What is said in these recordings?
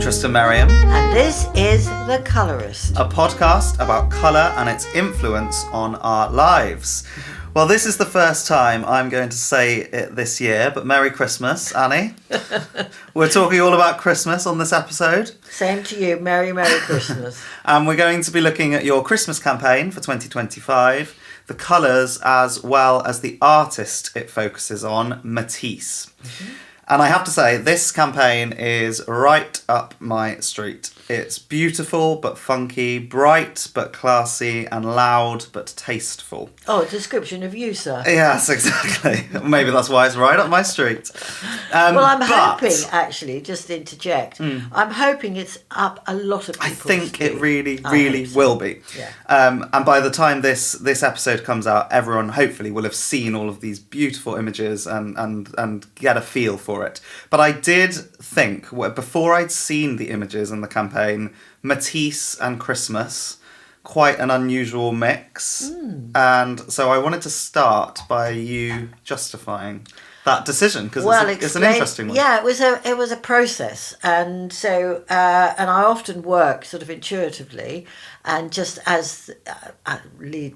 Tristan Merriam, And this is The Colourist. a podcast about colour and its influence on our lives. Well, this is the first time I'm going to say it this year, but Merry Christmas, Annie. We're talking all about Christmas on this episode. Same to you. Merry Christmas. And we're going to be looking at your Christmas campaign for 2025, the colours as well as the artist it focuses on, Matisse. Mm-hmm. And I have to say, this campaign is right up my street. It's beautiful but funky, bright but classy, and loud but tasteful. Oh, a description of you, sir. Yes, exactly. Maybe that's why it's right up my street. Well, I'm hoping, actually, just to interject, I'm hoping it's up a lot of people's I think street. it really will be. Yeah. And by the time this episode comes out, everyone hopefully will have seen all of these beautiful images and get a feel for it. But I did think, before I'd seen the images and the campaign, Matisse and Christmas, quite an unusual mix. And so I wanted to start by you justifying that decision, because it's an interesting one. Yeah, it was a process, and so and I often work sort of intuitively, and just as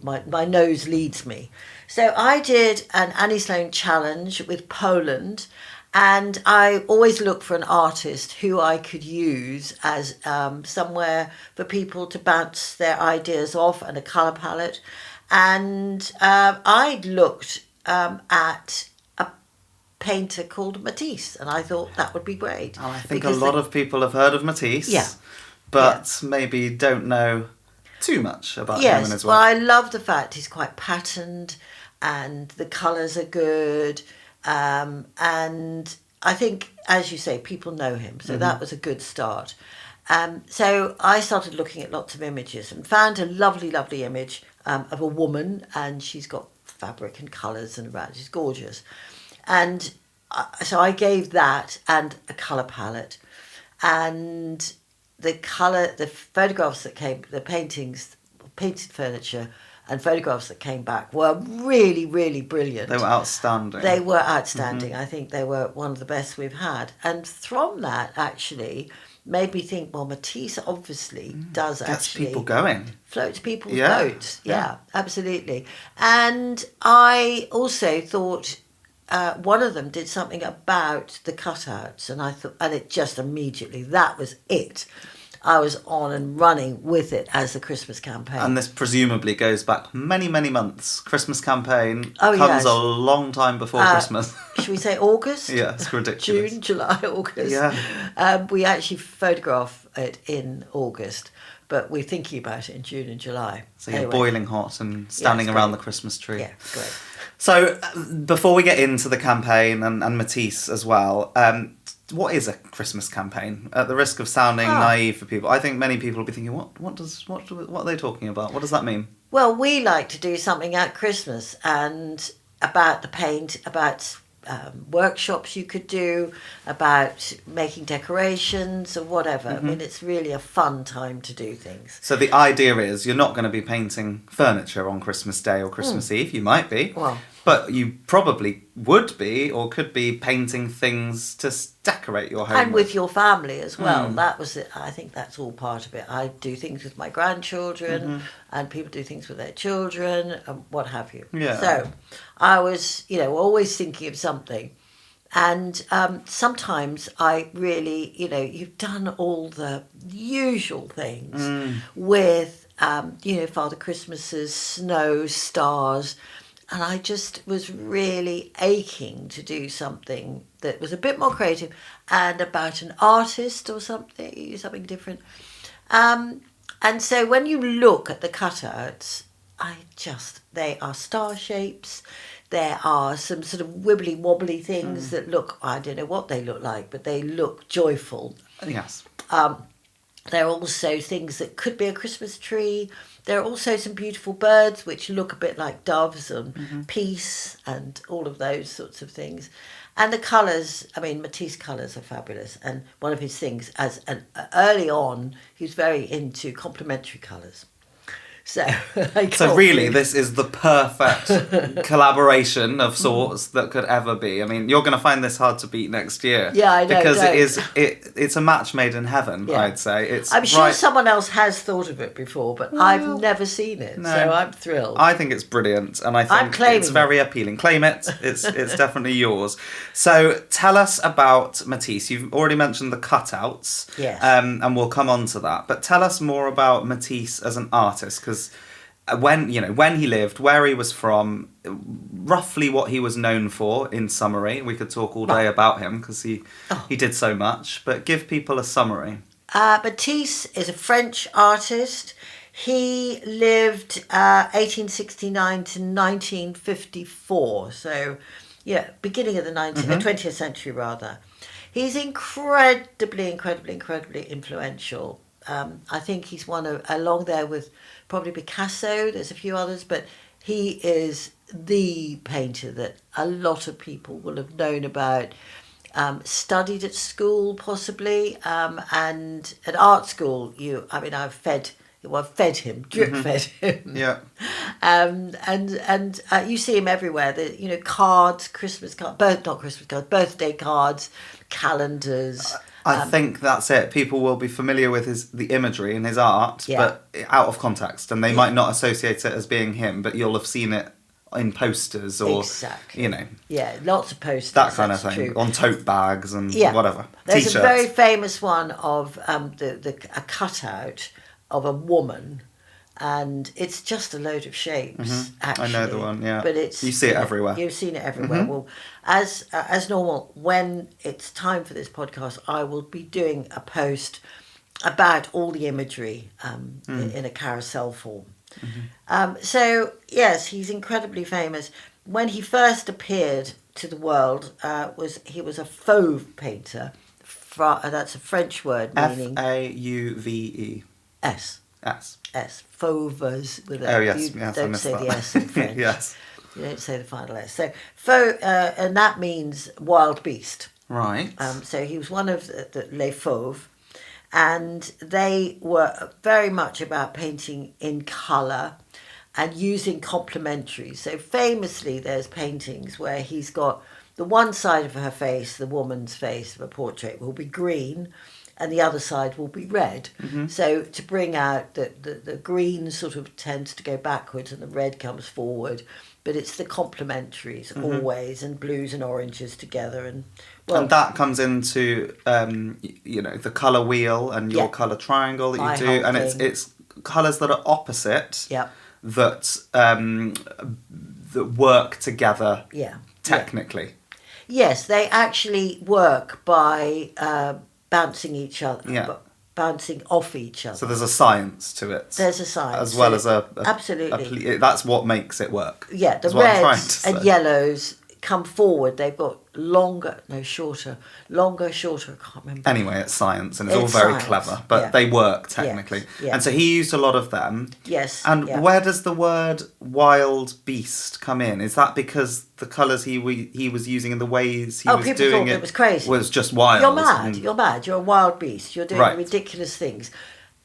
my nose leads me. So I did an Annie Sloan challenge with Poland. And I always look for an artist who I could use as somewhere for people to bounce their ideas off, and a colour palette. And I looked at a painter called Matisse, and I thought that would be great. Oh, I think a lot of people have heard of Matisse, but maybe don't know too much about him and his work. Well, I love the fact he's quite patterned, and the colours are good. And I think, as you say, people know him. So that was a good start. So I started looking at lots of images and found a lovely image of a woman, and she's got fabric and colours and around. She's gorgeous. And so I gave that and a colour palette. And the photographs that came, the paintings, painted furniture, and photographs that came back were really brilliant. They were outstanding. I think they were one of the best we've had. And from that, actually, made me think, well, Matisse obviously does Gets people going. Floats people's boats. Yeah, absolutely. And I also thought one of them did something about the cutouts, and I thought, and it just immediately, that was it. I was on and running with it as the Christmas campaign. And this presumably goes back many campaigns. Christmas campaign comes a long time before Christmas. Should we say August? Yeah, it's ridiculous. June, July, August. Yeah. We actually photograph it in August, but we're thinking about it in June and July. So you're boiling hot and standing around the Christmas tree. Yeah, great. So before we get into the campaign and Matisse as well, what is a Christmas campaign? At the risk of sounding naive for people, I think many people will be thinking, what are they talking about? What does that mean? Well, we like to do something at Christmas, and about the paint, about workshops you could do, about making decorations or whatever. I mean, it's really a fun time to do things. So the idea is you're not going to be painting furniture on Christmas Day or Christmas Eve. You might be. Well, but you probably would be or could be painting things to decorate your home. And with your family as well. That was it. I think that's all part of it. I do things with my grandchildren, and people do things with their children, and what have you. Yeah. So I was, always thinking of something. And sometimes I really, you've done all the usual things with, Father Christmas's snow, stars. And I just was really aching to do something that was a bit more creative and about an artist or something different. And so when you look at the cutouts, they are star shapes. There are some sort of wibbly wobbly things that look, I don't know what they look like, but they look joyful. Yes. There are also things that could be a Christmas tree. There are also some beautiful birds which look a bit like doves and peace and all of those sorts of things. And the colours, Matisse colours are fabulous. And one of his things, early on, he was very into complementary colours. So I So can't really, believe- this is the perfect collaboration of sorts that could ever be. I mean, you're going to find this hard to beat next year. Yeah, I know, because don't. it's a match made in heaven. Yeah. I'd say it's. I'm sure right- someone else has thought of it before, but I've never seen it, no. so I'm thrilled. I think it's brilliant, and I I'm think claiming it's very appealing. Claim it. It's definitely yours. So tell us about Matisse. You've already mentioned the cutouts. Yes. And we'll come on to that. But tell us more about Matisse as an artist, because when he lived, where he was from, roughly what he was known for in summary. We could talk all day about him because he did so much. But give people a summary. Matisse is a French artist. He lived 1869 to 1954, so beginning of the 20th century rather. He's incredibly influential. I think he's one of, along there with probably Picasso, there's a few others, but he is the painter that a lot of people will have known about, studied at school possibly, and at art school, I've fed him, drip fed him. Yeah. And you see him everywhere. Cards, birthday cards, calendars. I think that's it. People will be familiar with the imagery in his art, but out of context, and they might not associate it as being him, but you'll have seen it in posters or, lots of posters. That kind of thing. True. On tote bags and whatever. There's T-shirts. a very famous one of a cutout of a woman, and it's just a load of shapes. Actually, I know the one. Yeah, but you see it everywhere. You've seen it everywhere. Well, as normal, when it's time for this podcast, I will be doing a post about all the imagery in a carousel form. So yes, he's incredibly famous. When he first appeared to the world, he was a fauve painter. That's a French word meaning Fauve. S. Fauves with a. Oh yes, you I don't missed say that. the S in French. Yes. You don't say the final S. So and that means wild beast. Right. So he was one of the Les Fauves, and they were very much about painting in colour and using complementaries. So famously, there's paintings where he's got the one side of her face, the woman's face of a portrait, will be green, and the other side will be red. So to bring out the green sort of tends to go backwards and the red comes forward, but it's the complementaries always, and blues and oranges together. And that comes into the colour wheel and your colour triangle that you do, and it's colours that are opposite that work together technically. Yes, they actually work by bouncing each other, bouncing off each other. So there's a science to it. There's a science. As well as absolutely. That's what makes it work. Yeah, the reds and yellows come forward. They've got shorter, I can't remember. Anyway, it's science, and it's all very clever, but they work technically. Yes. And so he used a lot of them. Yes. And where does the word wild beast come in? Is that because the colours he was using and the ways he was people doing thought it was crazy. Was just wild? You're mad. You're a wild beast. You're doing ridiculous things.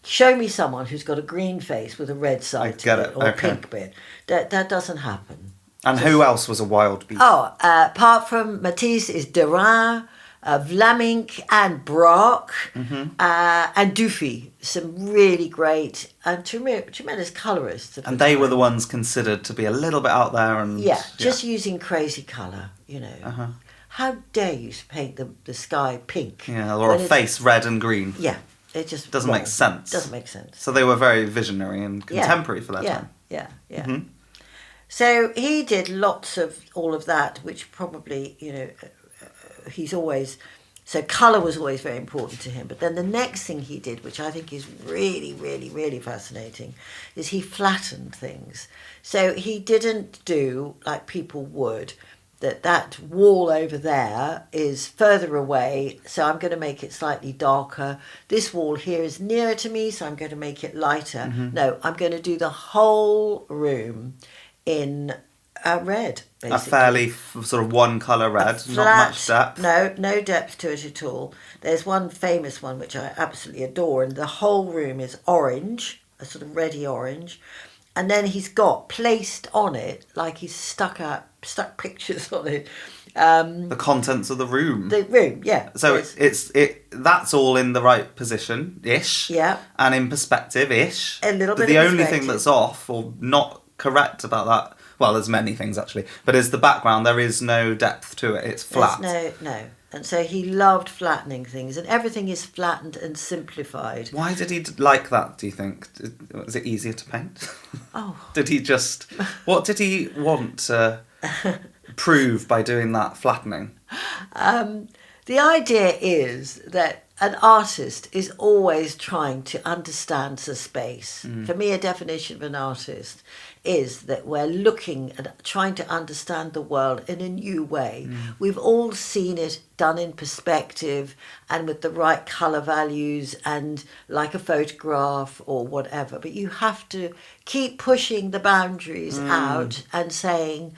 Show me someone who's got a green face with a red side to it, or a pink bit. That doesn't happen. And who else was a wild beast? Apart from Matisse is Derain, Vlaminck and Braque, and Dufy. Some really great and tremendous colourists. And they were the ones considered to be a little bit out there. And just using crazy colour, How dare you paint the sky pink? Yeah, or a face red and green. Yeah, it just doesn't make sense. Doesn't make sense. So they were very visionary and contemporary for that time. Yeah. So he did lots of all of that, which probably, he's always... So colour was always very important to him. But then the next thing he did, which I think is really, really, really fascinating, is he flattened things. So he didn't do, like people would, that wall over there is further away, so I'm going to make it slightly darker. This wall here is nearer to me, so I'm going to make it lighter. No, I'm going to do the whole room in red, basically. A fairly sort of one colour red, not much depth. No depth to it at all. There's one famous one which I absolutely adore, and the whole room is orange, a sort of reddy orange, and then he's got placed on it, like he's stuck pictures on it. The contents of the room. The room, yeah. So yes. it's that's all in the right position-ish. Yeah. And in perspective-ish. A little bit The of only perspective. thing that's off or not correct about that, well, there's many things actually, but is the background. There is no depth to it. It's flat. No. And so he loved flattening things, and everything is flattened and simplified. Why did he like that, do you think? Was it easier to paint? Oh. Did he just... What did he want to prove by doing that flattening? The idea is that an artist is always trying to understand the space. For me, a definition of an artist is that we're looking at trying to understand the world in a new way. We've all seen it done in perspective and with the right colour values and like a photograph or whatever. But you have to keep pushing the boundaries out and saying,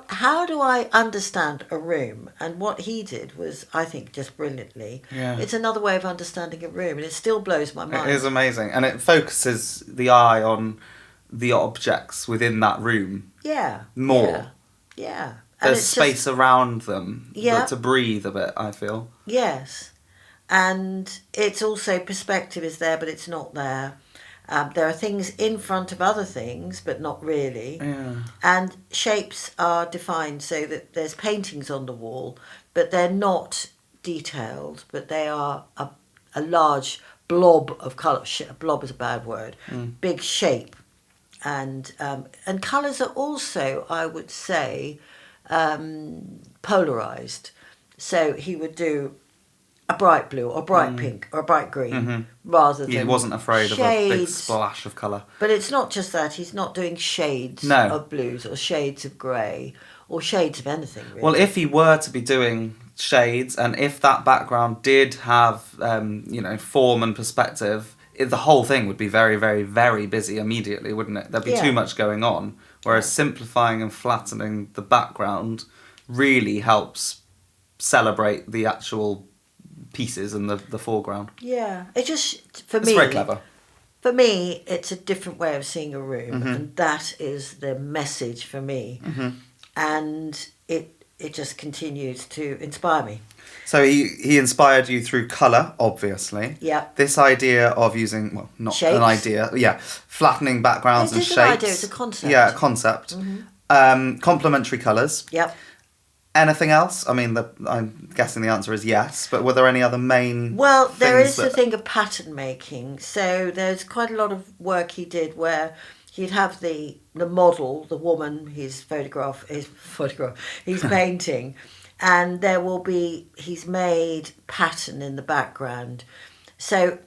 how do I understand a room? And what he did was, I think, just brilliantly. Yeah. It's another way of understanding a room, and it still blows my mind. It is amazing. And it focuses the eye on the objects within that room. Yeah. More. Yeah. And There's space around them to breathe a bit, I feel. Yes. And it's also perspective is there, but it's not there. There are things in front of other things, but not really. Yeah. And shapes are defined so that there's paintings on the wall, but they're not detailed, but they are a large blob of colour. Blob is a bad word. Big shape. And colours are also, I would say, polarised. So he would do a bright blue or bright pink or a bright green rather than He wasn't afraid shades. of a big splash of colour. But it's not just that. He's not doing shades No. of blues or shades of grey or shades of anything, really. Well, if he were to be doing shades and if that background did have, form and perspective, the whole thing would be very, very, very busy immediately, wouldn't it? There'd be too much going on. Whereas simplifying and flattening the background really helps celebrate the actual pieces in the foreground. Yeah, it just, for It's me... very clever. For me, it's a different way of seeing a room, and that is the message for me. And it just continues to inspire me. So he inspired you through colour, obviously. Yeah. This idea of using, well, not Shapes. an idea, flattening backgrounds and It is shapes. an idea, it's a concept. Yeah, a concept. Complementary colours. Yep. Anything else? I mean, I'm guessing the answer is yes, but were there any other main Well, there things is the thing of pattern making. So there's quite a lot of work he did where he'd have the model, the woman, he's painting, and there will be, he's made pattern in the background. So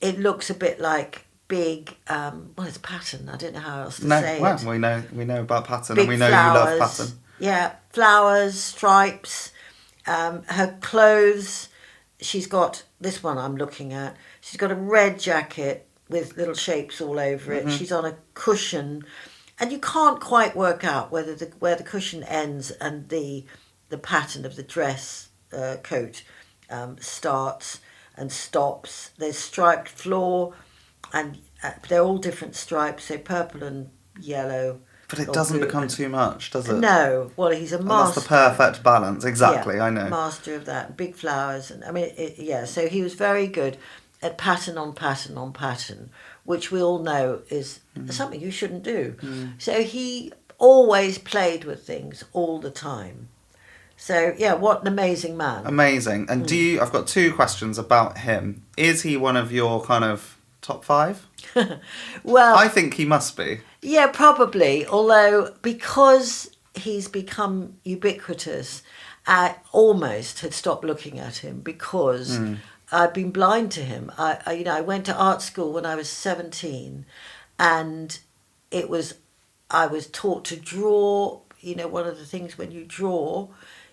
it looks a bit like big, it's pattern. I don't know how else to say it. We know about pattern, Big and we know flowers. you love pattern. Yeah, flowers, stripes, her clothes. She's got, this one I'm looking at, she's got a red jacket with little shapes all over it. She's on a cushion, and you can't quite work out where the cushion ends and the pattern of the dress coat starts and stops. There's striped floor, and they're all different stripes, so purple and yellow. But it doesn't become too much, does it? No. Well, he's a master. That's the perfect balance. Exactly, Yeah, I know. Master of that. Big flowers. And I mean, so he was very good at pattern on pattern on pattern, which we all know is something you shouldn't do. So he always played with things all the time. So, yeah, what an amazing man. Amazing. And I've got two questions about him. Is he one of your kind of top 5? Well, I think he must be. Yeah, probably. Although, because he's become ubiquitous, I almost had stopped looking at him because I'd been blind to him. I went to art school when I was 17, and I was taught to draw. You know, one of the things when you draw,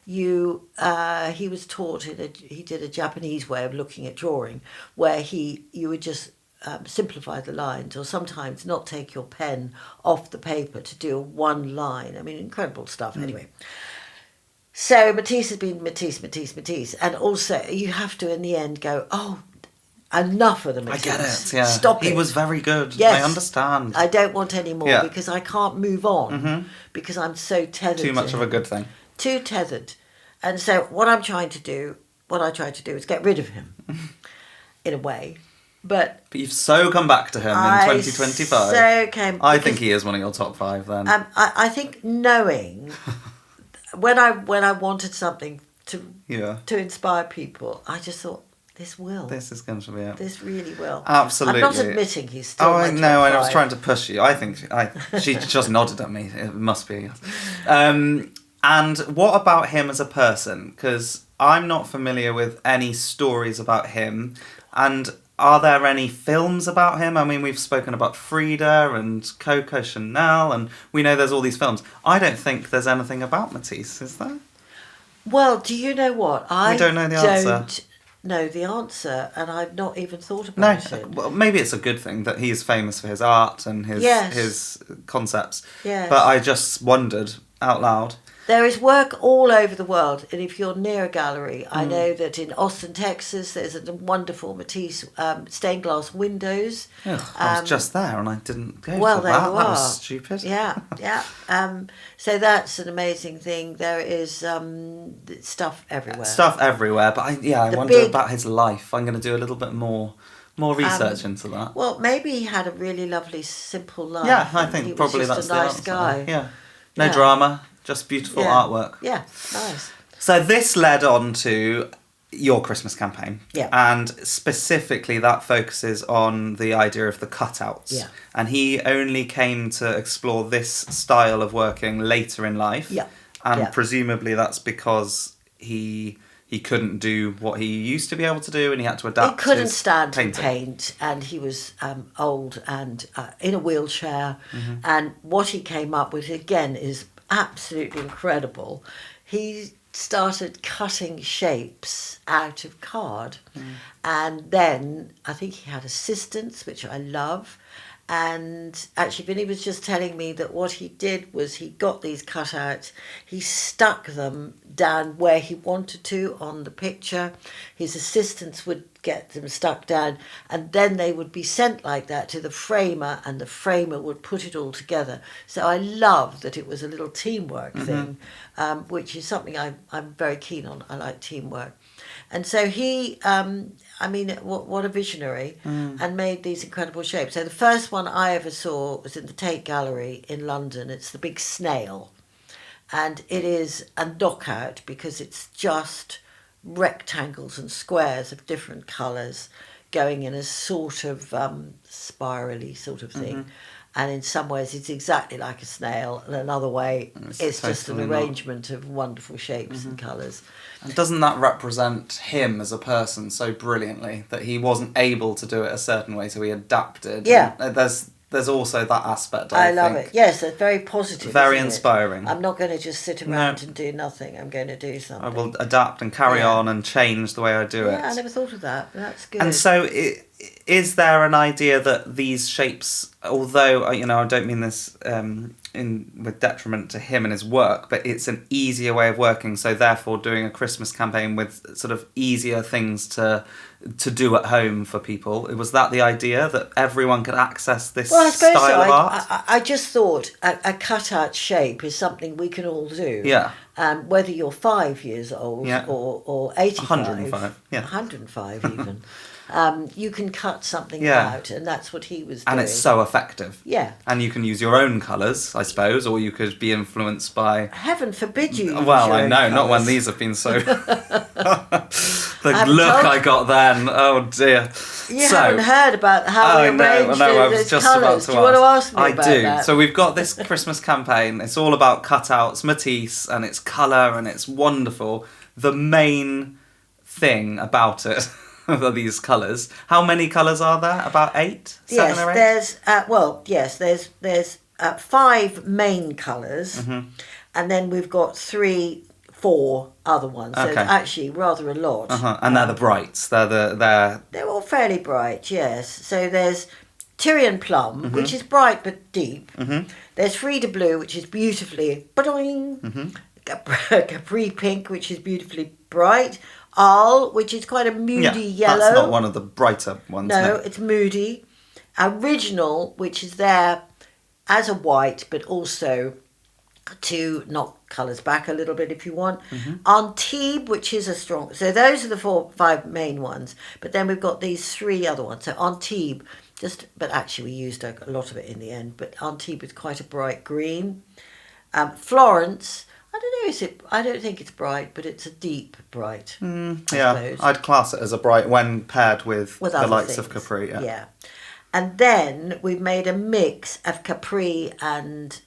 he was taught he did a Japanese way of looking at drawing, where you would just simplify the lines, or sometimes not take your pen off the paper to do one line. I mean, incredible stuff. Anyway, so Matisse has been Matisse, and also you have to in the end go, oh, enough of the I Matisse. get it, yeah. Stop it. He was very good. Yes. I understand. I don't want any more Yeah. because I can't move on because I'm so tethered Too much to of a him. good thing. Too tethered. And so what I try to do is get rid of him in a way. But you've so come back to him in 2025. I think he is one of your top 5 then. I think knowing when I wanted something to inspire people, I just thought, this is going to be it. This really will. Absolutely. I'm not admitting he's still my top no, 5. I was trying to push you. I think she just nodded at me. It must be. And what about him as a person? Because I'm not familiar with any stories about him. And are there any films about him? I mean, we've spoken about Frida and Coco Chanel, and we know there's all these films. I don't think there's anything about Matisse, is there? Well, do you know what? We don't know the answer. Don't know the answer, and I've not even thought about it. Well, maybe it's a good thing that he's famous for his art and his concepts. Yes. But I just wondered out loud. There is work all over the world, and if you're near a gallery, I know that in Austin, Texas, there's a wonderful Matisse stained glass windows. I was just there and I didn't go well, for there that. you That are. was stupid. Yeah. So that's an amazing thing. There is stuff everywhere. But I wonder about his life. I'm going to do a little bit more research into that. Well, maybe he had a really lovely, simple life. Yeah, I think probably that's the nice answer. guy. Yeah. No drama. Just beautiful artwork. Yeah, nice. So this led on to your Christmas campaign. Yeah. And specifically that focuses on the idea of the cutouts. Yeah. And he only came to explore this style of working later in life. Yeah. And presumably that's because he couldn't do what he used to be able to do and he had to adapt. He couldn't his stand to painting. paint, and he was old and in a wheelchair. And what he came up with, again, is absolutely incredible. He started cutting shapes out of card. And then I think he had assistants, which I love. And actually, Vinny was just telling me that what he did was he got these cutouts, he stuck them down where he wanted to on the picture. His assistants would get them stuck down, and then they would be sent like that to the framer, and the framer would put it all together. So I love that it was a little teamwork thing, which is something I'm very keen on. I like teamwork. And so he, what a visionary, and made these incredible shapes. So the first one I ever saw was in the Tate Gallery in London. It's the big snail. And it is a knockout because it's just rectangles and squares of different colours going in a sort of spirally sort of thing. And in some ways it's exactly like a snail, and another way it's just an arrangement of wonderful shapes and colours. And doesn't that represent him as a person so brilliantly, that he wasn't able to do it a certain way, so he adapted? Yeah. And there's also that aspect, I love it. Yes, it's very positive. Very inspiring. I'm not going to just sit around and do nothing. I'm going to do something. I will adapt and carry on and change the way I do it. Yeah, I never thought of that. That's good. And so is there an idea that these shapes, although, I don't mean this with detriment to him and his work, but it's an easier way of working, so therefore doing a Christmas campaign with sort of easier things to do at home for people, was that the idea, that everyone could access this style of art? I just thought a cutout shape is something we can all do. Yeah. Whether you're 5 years old or 85. 105, yeah. 105 even. You can cut something out, and that's what he was doing. And it's so effective. Yeah. And you can use your own colours, I suppose, or you could be influenced by... Heaven forbid you use Well, your I own know, not when colours. these have been so... The look I got then, oh dear. You haven't heard about how we arrange I was just colours. about to Do you want to ask me I about do. that? So we've got this Christmas campaign. It's all about cutouts, Matisse, and it's colour, and it's wonderful. The main thing about it are these colours. How many colours are there? About 8? 7 or 8? There's 5 main colours, and then we've got 3, 4 other ones. So Okay. it's actually rather a lot. And they're the brights. They're They're all fairly bright, yes. So there's Tyrian Plum, which is bright but deep. There's Frida Blue, which is beautifully Capri Pink, which is beautifully bright. Arl, which is quite a moody yellow. That's not one of the brighter ones. No, it's moody. Original, which is there as a white, but also to knock colours back a little bit if you want. Antibes, which is a strong... So those are the 5 main ones. But then we've got these 3 other ones. So Antibes, but actually we used a lot of it in the end. But Antibes is quite a bright green. Florence, I don't think it's bright, but it's a deep bright. I'd class it as a bright when paired with the likes of Capri. Yeah. And then we've made a mix of Capri and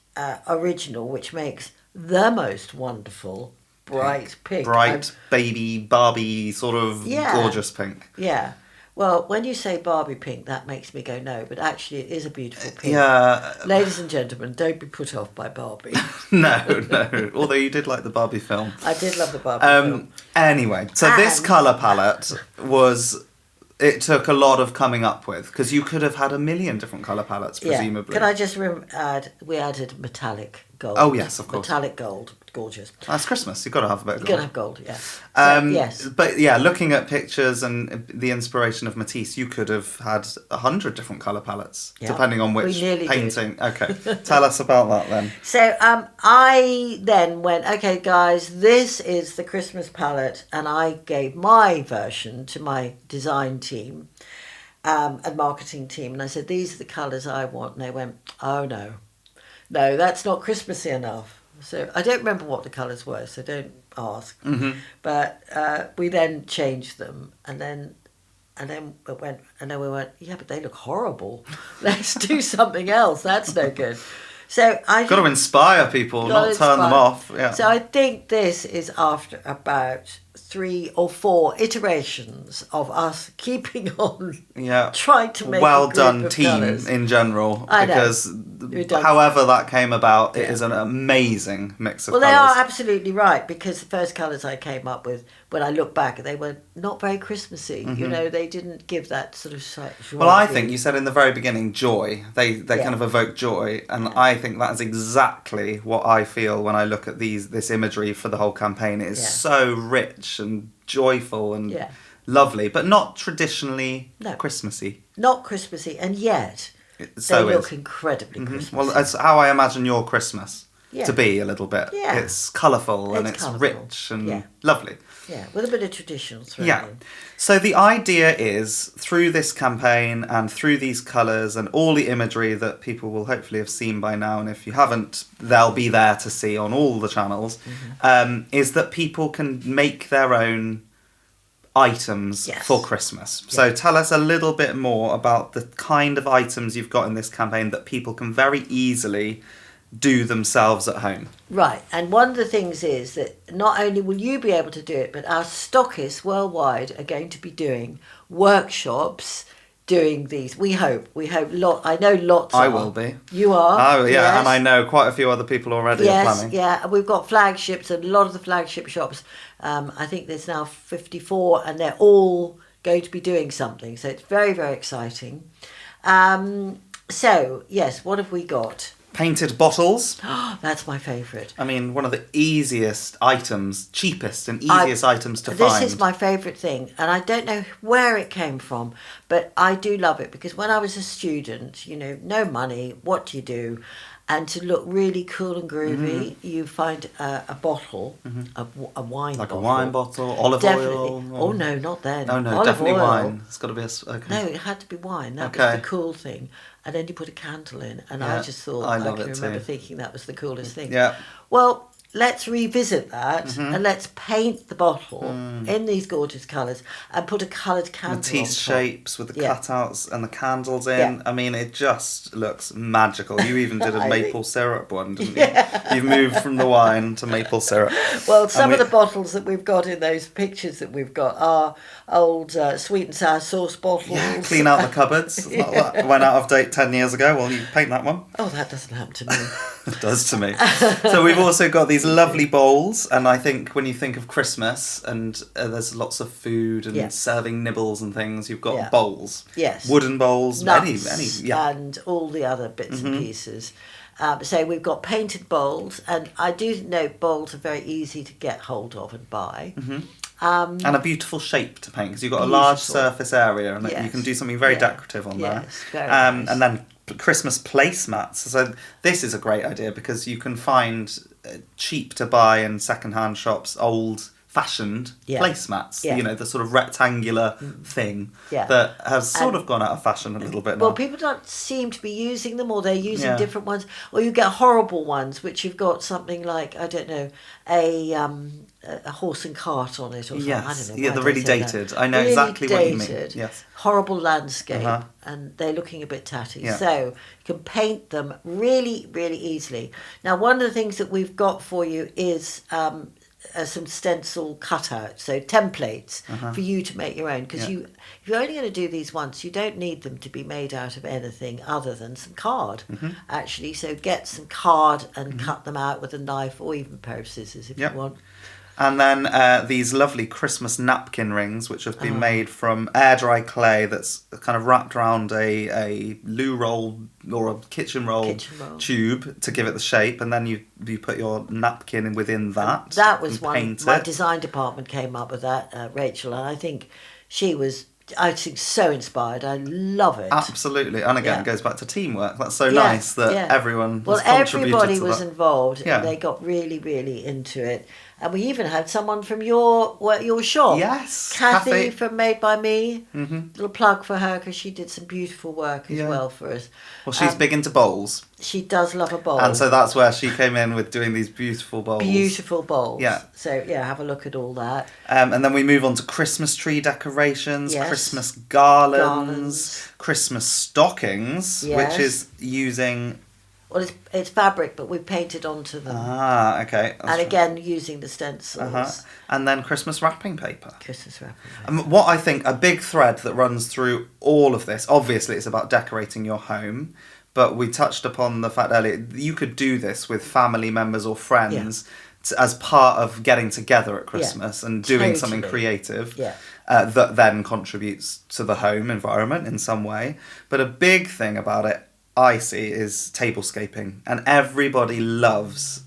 original, which makes the most wonderful bright pink. Bright, baby, Barbie, sort of gorgeous pink. Yeah. Well, when you say Barbie pink, that makes me go no, but actually it is a beautiful pink. Yeah. Ladies and gentlemen, don't be put off by Barbie. No. Although you did like the Barbie film. I did love the Barbie film. Anyway, so this colour palette it took a lot of coming up with, because you could have had a million different colour palettes, presumably. Can I just add, we added metallic gold. Oh, yes, of course. Metallic gold. Gorgeous. That's Christmas. You've got to have a bit of gold. You've got to have gold, yeah. So, yes. But yeah, looking at pictures and the inspiration of Matisse, you could have had 100 different colour palettes, depending on which painting. Did. Okay, tell us about that then. So I then went, okay, guys, this is the Christmas palette, and I gave my version to my design team and marketing team, and I said, these are the colours I want, and they went, oh no, that's not Christmassy enough. So I don't remember what the colours were, so don't ask. But we then changed them, and then we went, yeah, but they look horrible. Let's do something else. That's no good. So I got to inspire people, not turn them off. Yeah. So I think this is after about 3 or 4 iterations of us keeping on trying to make well a group done of team colours. In general, because however that came about, it is an amazing mix of colours. Well, they are absolutely right, because the first colours I came up with, when I look back, they were not very Christmassy. You know, they didn't give that sort of joy. Well, I think you said in the very beginning, joy. They kind of evoke joy, and I think that's exactly what I feel when I look at this imagery for the whole campaign. It is so rich and joyful and lovely, but not traditionally Christmassy. Not Christmassy, and yet they look incredibly Christmassy. Well, that's how I imagine your Christmas to be a little bit. Yeah. It's colourful and it's rich and lovely. Yeah, with a bit of traditional thrown in. So the idea is, through this campaign and through these colours and all the imagery that people will hopefully have seen by now, and if you haven't, they'll be there to see on all the channels, is that people can make their own items for Christmas. So tell us a little bit more about the kind of items you've got in this campaign that people can very easily do themselves at home. Right, and one of the things is that not only will you be able to do it, but our stockists worldwide are going to be doing workshops doing these. We hope. I know lots. I will be. You are? Oh, yeah, and I know quite a few other people already are planning. Yeah, we've got flagships, and a lot of the flagship shops, I think there's now 54, and they're all going to be doing something. So it's very, very exciting. So, yes, what have we got? Painted bottles. That's my favourite. I mean, one of the easiest items, cheapest and easiest items to find. This is my favourite thing, and I don't know where it came from, but I do love it, because when I was a student, no money, what do you do? And to look really cool and groovy, you find a bottle, a wine bottle. Like a wine bottle, olive oil. Oh, no, not then. No, olive definitely oil. wine. It's got to be No, it had to be wine. That was the cool thing. And then you put a candle in, and I just thought, I can remember thinking that was the coolest thing. Yeah. Well, let's revisit that, and let's paint the bottle in these gorgeous colours and put a coloured candle on top. Matisse shapes with the cutouts and the candles in. Yeah. I mean, it just looks magical. You even did a maple syrup one, didn't you? You've moved from the wine to maple syrup. Well, some of the bottles that we've got in those pictures that we've got are old sweet and sour sauce bottles. Yeah, clean out the cupboards. That went out of date 10 years ago. Well, you paint that one. Oh, that doesn't happen to me. It does to me. So we've also got these lovely bowls, and I think when you think of Christmas and there's lots of food and serving nibbles and things, you've got bowls. Yes. Wooden bowls. Nuts and all the other bits and pieces. So we've got painted bowls, and I do know bowls are very easy to get hold of and buy. And a beautiful shape to paint, because you've got a large surface area, and you can do something very decorative on there. Very nice. And then Christmas placemats. So this is a great idea, because you can find cheap to buy in second-hand shops old-fashioned placemats. You know, the sort of rectangular thing that has sort of gone out of fashion a little bit now. Well, people don't seem to be using them, or they're using different ones. Or you get horrible ones, which you've got something like, I don't know, a horse and cart on it, or something. I don't know. They're really dated. I know really exactly dated, what you mean. Yes. Horrible landscape, and they're looking a bit tatty. So you can paint them really, really easily. Now, one of the things that we've got for you is some stencil cutouts, so templates for you to make your own. Because if you're only going to do these once, you don't need them to be made out of anything other than some card, actually. So get some card and cut them out with a knife, or even a pair of scissors if you want. And then these lovely Christmas napkin rings, which have been made from air dry clay that's kind of wrapped around a loo roll or a kitchen roll tube to give it the shape, and then you put your napkin in within that. That was one. My design department came up with that, Rachel, and I think she was, I think, so inspired. I love it. Absolutely. And again, it goes back to teamwork. That's so nice that everyone has contributed to that. Well, everybody was involved, and they got really, really into it. And we even had someone from your shop. Yes. Kathy from Made by Me. Little plug for her, because she did some beautiful work as well for us. Well, she's big into bowls. She does love a bowl. And so that's where she came in with doing these beautiful bowls. Beautiful bowls. Yeah. So, have a look at all that. And then we move on to Christmas tree decorations, Christmas garlands, Christmas stockings, which is using... Well, it's fabric, but we painted onto them. Ah, okay. And again, using the stencils. And then Christmas wrapping paper. Christmas wrapping paper. What I think, a big thread that runs through all of this, obviously it's about decorating your home, but we touched upon the fact earlier, you could do this with family members or friends as part of getting together at Christmas and doing something creative that then contributes to the home environment in some way. But a big thing about it, I see, is tablescaping, and everybody loves,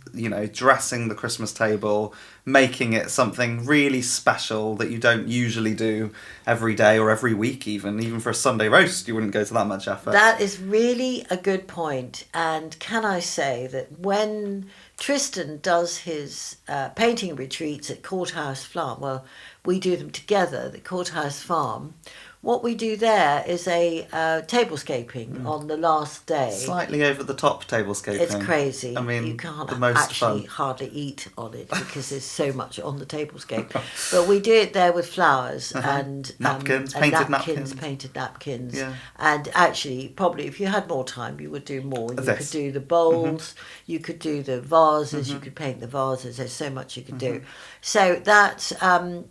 dressing the Christmas table, making it something really special that you don't usually do every day or every week. Even for a Sunday roast, you wouldn't go to that much effort. That is really a good point. And can I say that when Tristan does his painting retreats at Courthouse Farm, well, we do them together at Courthouse Farm. What we do there is a tablescaping on the last day. Slightly over the top tablescaping. It's crazy. I mean, you can't the most actually fun. hardly eat on it because there's so much on the tablescape. But we do it there with flowers and napkins, painted napkins. Yeah. And actually, probably if you had more time, you would do more. You could do the bowls, you could do the vases, you could paint the vases. There's so much you could do. So that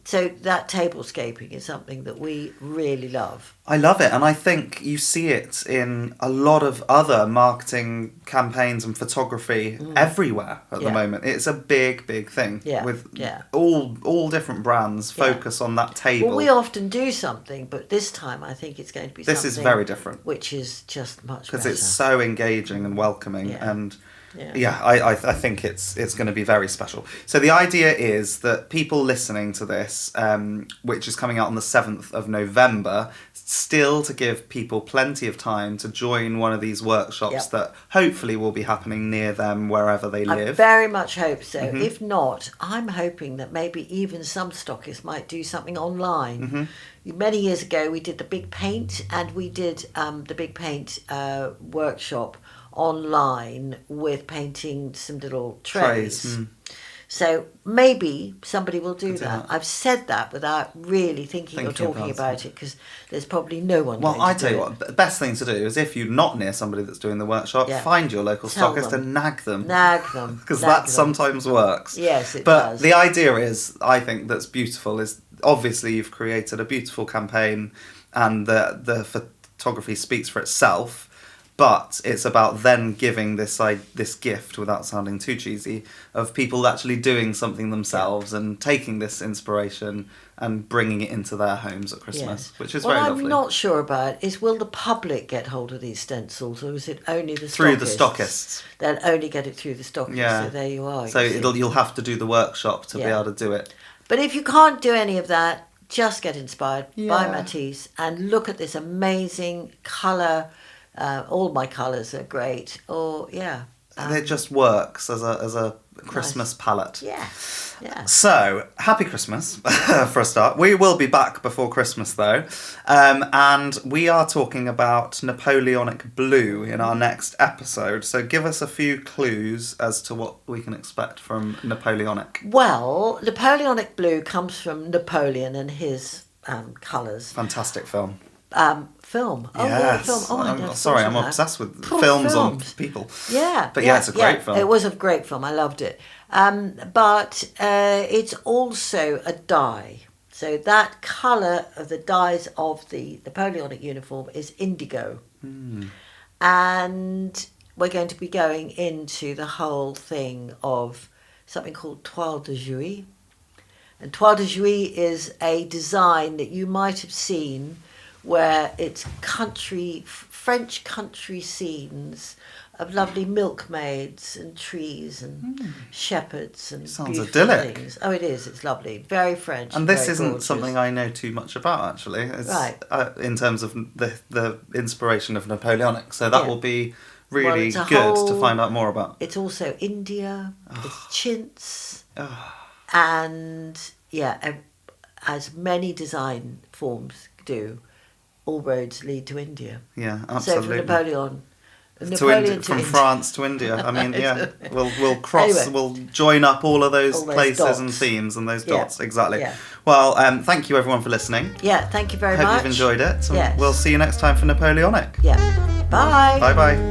tablescaping is something that we really love. I love it, and I think you see it in a lot of other marketing campaigns and photography everywhere at the moment. It's a big, big thing with all different brands focus on that table. Well, we often do something, but this time I think it's going to be something... This is very different. Which is just much better. Because it's so engaging and welcoming and... I think it's going to be very special. So the idea is that people listening to this, which is coming out on the 7th of November, still to give people plenty of time to join one of these workshops that hopefully will be happening near them wherever they live. I very much hope so. If not, I'm hoping that maybe even some stockists might do something online. Many years ago we did the Big Paint, and we did the Big Paint workshop online with painting some little trays. So maybe somebody will do that. I've said that without really thinking or talking about it, because there's probably no one going to do it. Well, I tell you what, the best thing to do is, if you're not near somebody that's doing the workshop, find your local stockist and nag them. Because that sometimes works. Yes, it does. But does. the idea is, I think, that's beautiful is, obviously you've created a beautiful campaign and the photography speaks for itself. But it's about then giving this gift, without sounding too cheesy, of people actually doing something themselves and taking this inspiration and bringing it into their homes at Christmas, which is very lovely. What I'm not sure about is, will the public get hold of these stencils, or is it only the stockists? Through the stockists. They'll only get it through the stockists, so there you are. So you'll have to do the workshop to be able to do it. But if you can't do any of that, just get inspired by Matisse and look at this amazing colour. All my colours are great. It just works as a Christmas palette. Yeah. So, happy Christmas for a start. We will be back before Christmas though, and we are talking about Napoleonic blue in our next episode. So give us a few clues as to what we can expect from Napoleonic. Well, Napoleonic blue comes from Napoleon and his colours. Fantastic film. Film. Yes. Film. Oh, I'm obsessed with films on people. Yeah. But it's a great film. It was a great film. I loved it. But it's also a dye. So that colour of the dyes of the Napoleonic uniform is indigo. And we're going to be going into the whole thing of something called toile de Jouy. And toile de Jouy is a design that you might have seen where it's French country scenes of lovely milkmaids and trees and shepherds and sounds beautiful idyllic. things. Oh, it is. It's lovely. Very French. And this very isn't gorgeous. something I know too much about, actually. It's, right. In terms of the inspiration of Napoleonic. So that will be really good to find out more about. It's also India. It's chintz. And, as many design forms do, all roads lead to India. Yeah, absolutely. So from Napoleon from France to India. I mean, we'll cross, anyway, we'll join up all of those places dots. And themes and those dots. Exactly. Yeah. Well, thank you everyone for listening. Yeah, thank you very much. Hope you've enjoyed it. We'll see you next time for Napoleonic. Yeah. Bye. Bye-bye.